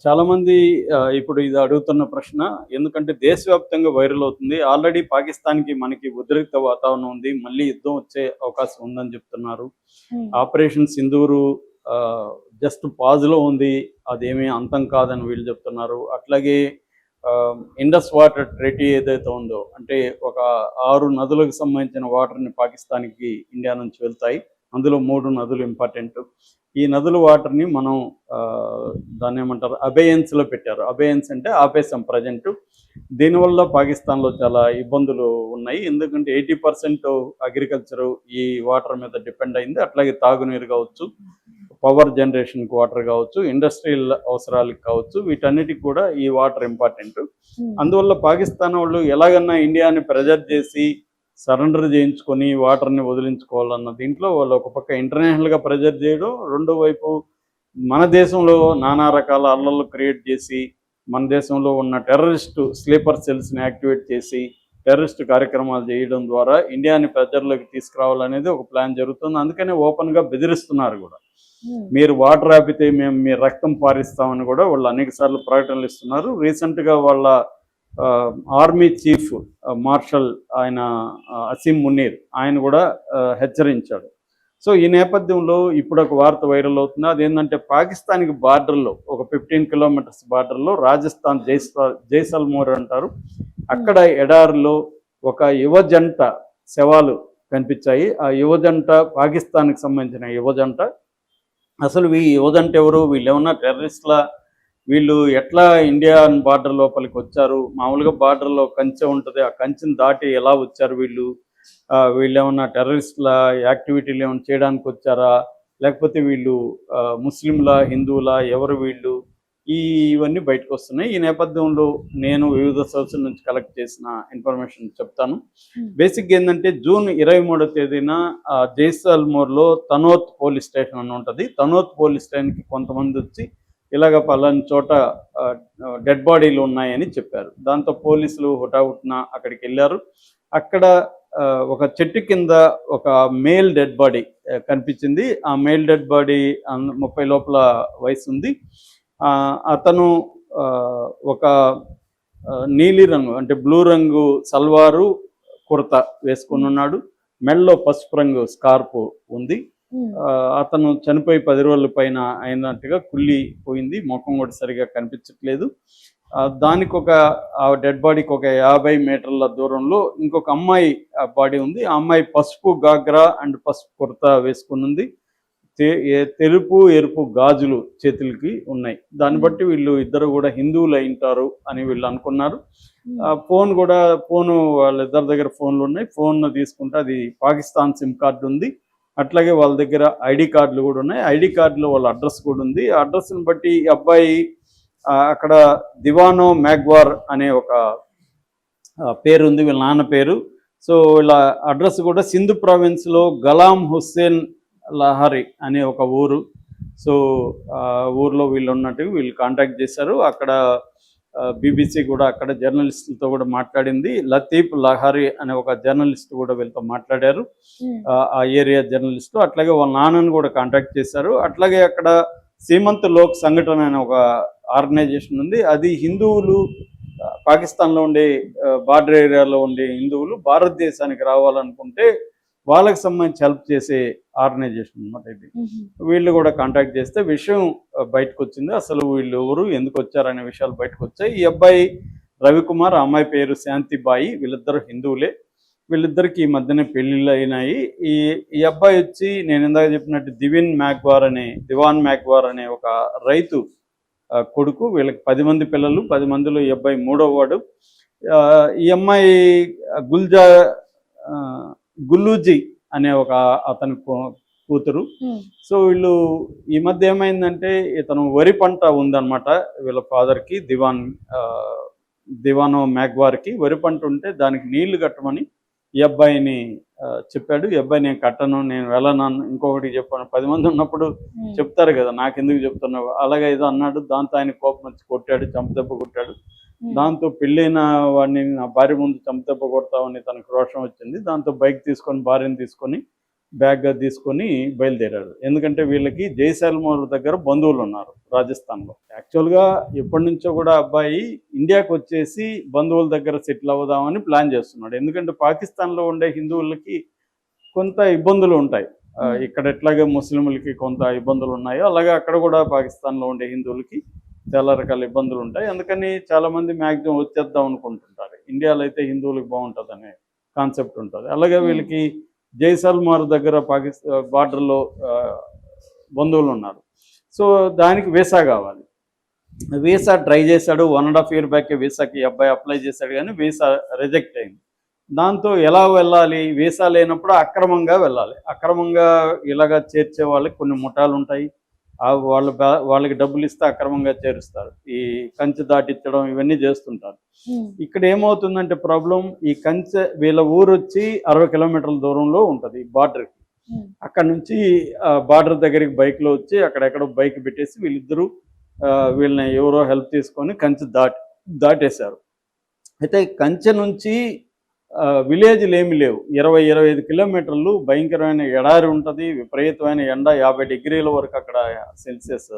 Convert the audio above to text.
చాలామంది ఇప్పుడు ఇది అడుగుతున్న ప్రశ్న. ఎందుకంటే దేశవ్యాప్తంగా వైరల్ అవుతుంది. ఆల్రెడీ పాకిస్తాన్‌కి మనకి ఉద్రిక్త వాతావరణం ఉంది. మళ్ళీ యుద్ధం వచ్చే అవకాశం ఉందని చెప్తున్నారు. హ్మ్. ఆపరేషన్ సింధూరు జస్ట్ పాజ్‌లో ఉంది. అదేమీ అంతం కాదని వీళ్ళు చెప్తున్నారు. అట్లాగే ఇండస్ వాటర్ ట్రీటీ ఏదైతే ఉందో, అంటే ఒక 6 నదులకు సంబంధించిన వాటర్‌ని పాకిస్తాన్‌కి ఇండియా నుంచి వెళ్తాయి. అందులో 3 నదులు ఇంపార్టెంట్. ఈ నదుల వాటర్‌ని మనం దాన్నేమంటారు, అబేయన్స్‌లో పెట్టారు. అబేయన్స్ అంటే ఆపేసాం ప్రజెంటు. దీనివల్ల పాకిస్తాన్‌లో చాలా ఇబ్బందులు ఉన్నాయి. ఎందుకంటే 80% అగ్రికల్చరు ఈ వాటర్ మీద డిపెండ్ అయింది. అట్లాగే తాగునీరు కావచ్చు, పవర్ జనరేషన్‌కి వాటర్ కావచ్చు, ఇండస్ట్రియల్ అవసరాలకు కావచ్చు, వీటన్నిటికి కూడా ఈ వాటర్ ఇంపార్టెంట్. హ్మ్. అందువల్ల పాకిస్తాన్ వాళ్ళు ఎలాగన్నా ఇండియాని ప్రెజర్ చేసి సరెండర్ చేయించుకొని వాటర్ని వదిలించుకోవాలన్న దీంట్లో వాళ్ళు ఒక పక్క ఇంటర్నేషనల్గా ప్రెజర్ చేయడం, రెండో వైపు మన దేశంలో నానా రకాల అల్లర్లు క్రియేట్ చేసి, మన దేశంలో ఉన్న టెర్రరిస్టు స్లీపర్ సెల్స్ని యాక్టివేట్ చేసి టెర్రరిస్ట్ కార్యక్రమాలు చేయడం ద్వారా ఇండియాని ప్రెజర్లోకి తీసుకురావాలనేది ఒక ప్లాన్ జరుగుతుంది. అందుకనే ఓపెన్గా బెదిరిస్తున్నారు కూడా. హ్మ్. మీరు వాటర్ ఆపితే మేము మీ రక్తం పారిస్తామని కూడా వాళ్ళు అనేక సార్లు ప్రకటనలు ఇస్తున్నారు. రీసెంట్గా వాళ్ళ ఆర్మీ చీఫ్ మార్షల్ ఆయన అసీం మునీర్ ఆయన కూడా హెచ్చరించాడు. సో ఈ నేపథ్యంలో ఇప్పుడు ఒక వార్త వైరల్ అవుతుంది. అదేంటంటే పాకిస్తాన్కి బార్డర్లో ఒక 15 కిలోమీటర్స్ బార్డర్లో రాజస్థాన్ జైసల్మోర్ అంటారు. హ్మ్. అక్కడ ఎడారిలో ఒక యువ జంట శవాలు కనిపించాయి. ఆ యువ జంట పాకిస్తాన్కి సంబంధించిన యువ జంట. అసలు ఈ యువజంట ఎవరు? వీళ్ళేమన్నా టెర్రరిస్ట్‌లా? వీళ్ళు ఎట్లా ఇండియన్ బార్డర్ లోపలికి వచ్చారు? మామూలుగా బార్డర్‌లో కంచె ఉంటది. ఆ కంచెని దాటి ఎలా వచ్చారు వీళ్ళు? వీళ్ళేమన్నా టెర్రరిస్ట్‌లా? యాక్టివిటీలు ఏమైనా చేయడానికొచ్చారా? లేకపోతే వీళ్ళు ముస్లింలా? హిందువులా? ఎవరు వీళ్ళు? ఇవన్నీ బయటకొస్తున్నాయి. ఈ నేపథ్యంలో నేను వివిధ సోర్సుల నుంచి కలెక్ట్ చేసిన ఇన్ఫర్మేషన్ చెప్తాను. హ్మ్. బేసిక్‌గా ఏందంటే జూన్ 23వ తేదీన జైసల్మోర్‌లో తనోత్ పోలీస్ స్టేషన్ అని ఉంటది. తనోత్ పోలీస్ స్టేషన్‌కి కొంతమందొచ్చి ఇలాగ పలానా చోట ఆహ్, డెడ్ బాడీలు ఉన్నాయని చెప్పారు. దాంతో పోలీసులు హుటాహుటిన అక్కడికెళ్లారు. అక్కడ ఒక చెట్టు కింద ఒక మేల్ డెడ్ బాడీ కనిపించింది. ఆ మేల్ డెడ్ బాడీ 30 లోపల వయసుంది. అతను ఒక నీలి రంగు అంటే బ్లూ రంగు సల్వారు, కుర్తా వేసుకొని హ్మ్. ఉన్నాడు. మెడలో పసుపు రంగు స్కార్ఫ్ ఉంది. హ్మ్. అతను చనిపోయి 10 రోజుల పైన అయినట్టుగా కుళ్ళిపోయింది. ముఖం కూడా సరిగ్గా కనిపించట్లేదు. దానికొక ఆ డెడ్ బాడీకి ఒక 50 మీటర్ల దూరంలో ఇంకొక అమ్మాయి బాడీ ఉంది. ఆ అమ్మాయి పసుపు గాగ్రా అండ్ పసుపు కుర్తా వేసుకొనుంది. తెలుపు, ఎరుపు గాజులు చేతులకి ఉన్నాయి. దాన్ని హ్మ్. బట్టి వీళ్ళు ఇద్దరు కూడా హిందువులు అయింటారు అని వీళ్ళు అనుకున్నారు. హ్మ్. ఫోను వాళ్ళిద్దరి దగ్గర ఫోన్లున్నాయి. ఫోన్ తీసుకుంటే అది పాకిస్తాన్ సిమ్ కార్డ్ ఉంది. అట్లాగే వాళ్ళ దగ్గర ఐడీ కార్డులు కూడా ఉన్నాయి. ఐడీ కార్డులో వాళ్ళ అడ్రస్ కూడా ఉంది. ఆ అడ్రస్‌ని బట్టి ఈ అబ్బాయి అక్కడ దివానో మ్యాగ్వార్ అనే ఒక పేరుంది వీళ్ళ నాన్న పేరు. సో వీళ్ళ అడ్రస్ కూడా సింధు ప్రావిన్స్‌లో గలాం హుస్సేన్ లహరి అనే ఒక ఊరు. సో ఊర్లో వీళ్ళు ఉన్నట్టు వీళ్ళు కాంటాక్ట్ చేశారు. అక్కడ బీబీసీ కూడా అక్కడ జర్నలిస్టులతో కూడా మాట్లాడింది. లతీఫ్ లహరి అనే ఒక జర్నలిస్ట్ కూడా వీళ్ళతో మాట్లాడారు. హ్మ్. ఆ ఏరియా జర్నలిస్టు. అట్లాగే వాళ్ళ నాన్నని కూడా కాంటాక్ట్ చేశారు. అట్లాగే అక్కడ సీమంత్ లోక్ సంఘటన అనే ఒక ఆర్గనైజేషన్ ఉంది. అది హిందువులు పాకిస్తాన్‌లో ఉండే బార్డర్ ఏరియాలో ఉండే హిందువులు భారతదేశానికి రావాలనుకుంటే వాళ్ళకి సంబంధించి హెల్ప్ చేసే ఆర్గనైజేషన్ అనమాట ఇది. హుహు. వీళ్ళు కూడా కాంటాక్ట్ చేస్తే విషయం బయటకొచ్చింది. అసలు వీళ్ళు ఎవరు? ఎందుకొచ్చారనే విషయాలు బయటకొచ్చాయి. ఈ అబ్బాయి రవికుమార్, ఆ అమ్మాయి పేరు శాంతిబాయి. వీళ్ళిద్దరూ హిందువులే. వీళ్ళిద్దరికి ఈ మధ్యనే పెళ్ళిళ్ళు అయినాయి. ఈ ఈ అబ్బాయి వచ్చి నేను ఇందాక చెప్పినట్టు దివాన్ మ్యాగ్వార్ అనే ఒక రైతు కొడుకు. వీళ్ళకి 10 మంది పిల్లలు. 10 మందిలో ఈ అబ్బాయి మూడో వాడు. ఈ అమ్మాయి గుల్జా ఆహ్, గుల్లూజీ అనే ఒక అతని కూతురు. హ్మ్. సో వీళ్ళు ఈ మధ్య ఏమైందంటే ఇతను వరి పంట ఉందన్నమాట. వీళ్ళ ఫాదర్‌కి దివానో మ్యాగ్వార్‌కి వరి పంట ఉంటే దానికి నీళ్లు కట్టమని ఈ అబ్బాయిని చెప్పాడు. ఈ అబ్బాయి నేను కట్టను, నేను వెళ్ళను ఇంకొకటి చెప్పాను. 10 మంది ఉన్నప్పుడు హ్మ్. చెప్తారు కదా! నాకెందుకు చెప్తున్నావు? అలాగే ఏదో అన్నాడు. దాంతో ఆయనకి కోపం వచ్చి కొట్టాడు. చెంపదెబ్బ కొట్టాడు. హ్మ్. దాంతో పెళ్ళైన వాడిని నా భార్య ముందు చెంపదెబ్బ కొడతావని తనకు రోషం వచ్చింది. దాంతో బైక్ తీసుకొని భార్యను తీసుకొని బ్యాగ్గా తీసుకొని బయలుదేరాడు. ఎందుకంటే వీళ్ళకి జైసల్మేర్ దగ్గర బంధువులు ఉన్నారు రాజస్థాన్లో. యాక్చువల్గా ఎప్పటి నుంచో కూడా అబ్బాయి ఇండియాకి వచ్చేసి బంధువుల దగ్గర సెటిల్ అవుదామని ప్లాన్ చేస్తున్నాడు. ఎందుకంటే పాకిస్తాన్లో ఉండే హిందువులకి కొంత ఇబ్బందులు ఉంటాయి. ఇక్కడ ఎట్లాగే ముస్లింలకి కొంత ఇబ్బందులు ఉన్నాయో అలాగే అక్కడ కూడా పాకిస్తాన్లో ఉండే హిందువులకి చాలా రకాల ఇబ్బందులు ఉంటాయి. అందుకని చాలామంది మ్యాక్సిమం వచ్చేద్దాం అనుకుంటుంటారు. ఇండియాలో అయితే హిందువులకు బాగుంటుందనే కాన్సెప్ట్ ఉంటుంది. అలాగే వీళ్ళకి జైసల్మేర్ దగ్గర బార్డర్లో బంధువులు ఉన్నారు. సో దానికి వీసా కావాలి. వీసా ట్రై చేశాడు. 1.5 year బ్యాక్ వీసాకి అబ్బాయి అప్లై చేశాడు, కానీ వీసా రిజెక్ట్ అయింది. దాంతో ఎలా వెళ్ళాలి? వీసా లేనప్పుడు అక్రమంగా వెళ్ళాలి. అక్రమంగా ఇలాగా చేర్చే వాళ్ళకి కొన్ని ముఠాలు ఉంటాయి. వాళ్ళకి డబ్బులు ఇస్తే అక్రమంగా చేరుస్తారు. ఈ కంచె దాటించడం ఇవన్నీ చేస్తుంటారు. ఇక్కడ ఏమవుతుందంటే ప్రాబ్లం, ఈ కంచె వీళ్ళ ఊరు వచ్చి 60 kilometers దూరంలో ఉంటుంది బార్డర్కి. అక్కడ నుంచి బార్డర్ దగ్గరికి బైక్లో వచ్చి అక్కడెక్కడో బైక్ పెట్టేసి వీళ్ళిద్దరూ వీళ్ళని ఎవరో హెల్ప్ తీసుకొని కంచె దాటేశారు. అయితే కంచె నుంచి విలేజ్లు ఏమి లేవు. 20-25 kilometers భయంకరమైన ఎడారి ఉంటుంది, విపరీతమైన ఎండ, 50 degrees వరకు అక్కడ సెల్సియస్